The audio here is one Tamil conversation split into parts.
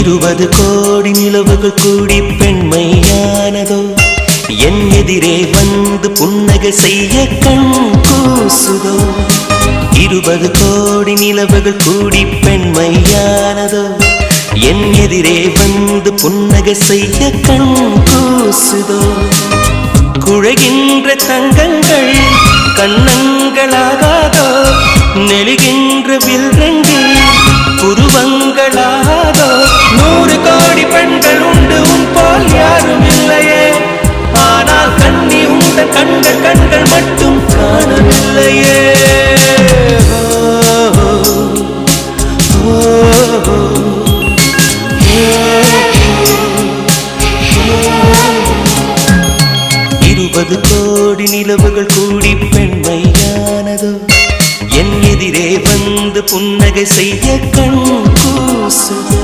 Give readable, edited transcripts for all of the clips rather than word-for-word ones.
20 கோடி நிலவுகள் கூடி பெண்மையானதோ என் எதிரே வந்து புன்னகை செய்ய கண் கூசுதோ 20 கோடி நிலவுகள் கூடி பெண்மையானதோ என் எதிரே வந்து புன்னகை செய்ய கண் கூசுதோ குழைகின்ற தங்கங்கள் கண்ணங்களாகாதோ நெளிகின்ற வில்ரெண்டு புருவங்களாகாதோ 100 கோடி பெண்கள் உண்டு உன் போல் யாரும் இல்லையே ஆனால் கண்ணி உண்ட கண்கள் மட்டும் காணவில்லையே கோடி நிலவுகள் கூடி பெண்மையானதோ என் எதிரே வந்து புன்னகை செய்ய கண் கூசுதோ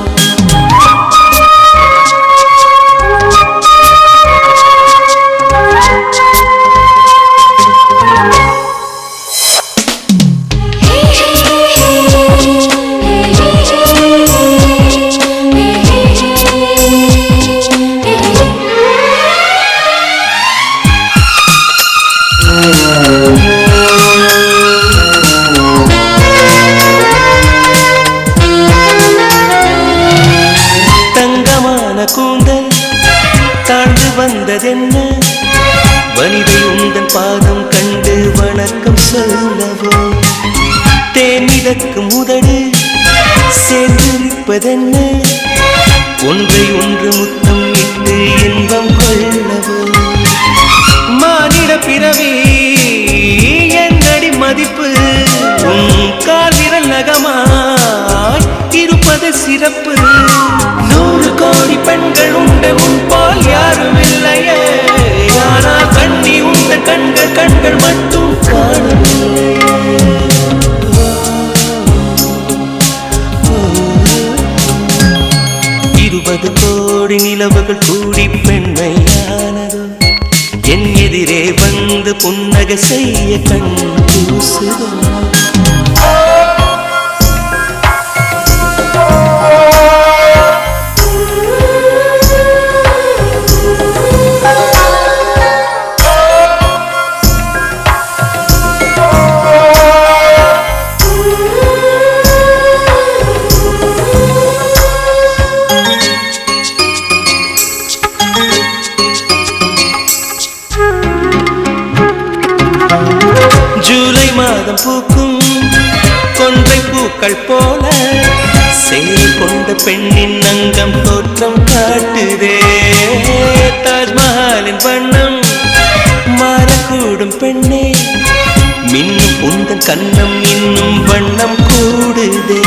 கூந்தல் தாழ்ந்து வந்ததென்ன வனிதை உந்தன் பாதம் கண்டு வணக்கம் சொல்லவோ தேனிதற்கு முதடு சேர்ந்திருப்பதென்ன ஒன்றை ஒன்று முத்தம் இட்டு இன்பம் கொள்ளவோ மானிட பிறவி என்னடி மதிப்பு உன் கால் விரல் நகமாய் இருப்பது சிறப்பு 100 கோடி பெண்கள் உண்டு உன் போல் யாரும் இல்லையே ஆனால் கண்ணி உண்ட கண்கள் மட்டும் காணவில்லையே 20 கோடி நிலவுகள் கூடி பெண்மையானதோ என் எதிரே வந்து புன்னகை செய்ய கண் கூசுதோ ஜூலை மாதம் பூக்கும் கொன்றை பூக்கள் போல சேலை கொண்ட பெண்ணின் அங்கம் தோற்றம் காட்டுதே தாஜ்மஹாலின் வண்ணம் மாறக்கூடும் பெண்ணே மின்னும் உந்தன் கண்ணம் இன்னும் வண்ணம் கூடுதே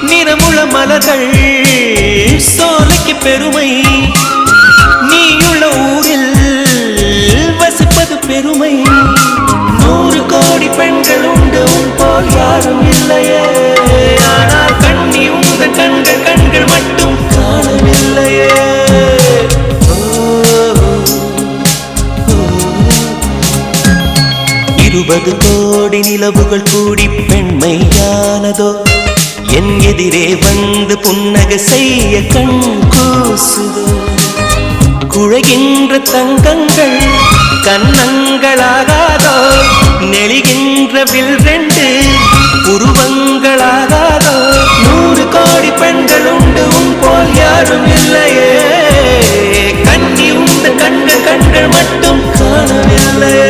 நிறமுள மலர்கள் சோலைக்கு பெருமை நீயுள்ள ஊரில் வசிப்பது பெருமை 100 கோடி பெண்கள் உண்டு உன் போல் யாரும் இல்லையே ஆனால் கண்ணி உந்த கண்கள் மட்டும் காணவில்லையே 20 கோடி நிலவுகள் கூடி பெண்மையானதோ என் எதிரே வந்து புன்னகை செய்ய கண் கூசுதோ குழைகின்ற தங்கங்கள் கண்ணங்களாகாதோ நெளிகின்ற வில்ரெண்டு புருவங்களாகாதோ 100 கோடி பெண்கள் உண்டு உன் போல் யாரும் இல்லையே கண்ணி உண்ட கண்கள் மட்டும் காணவில்லையே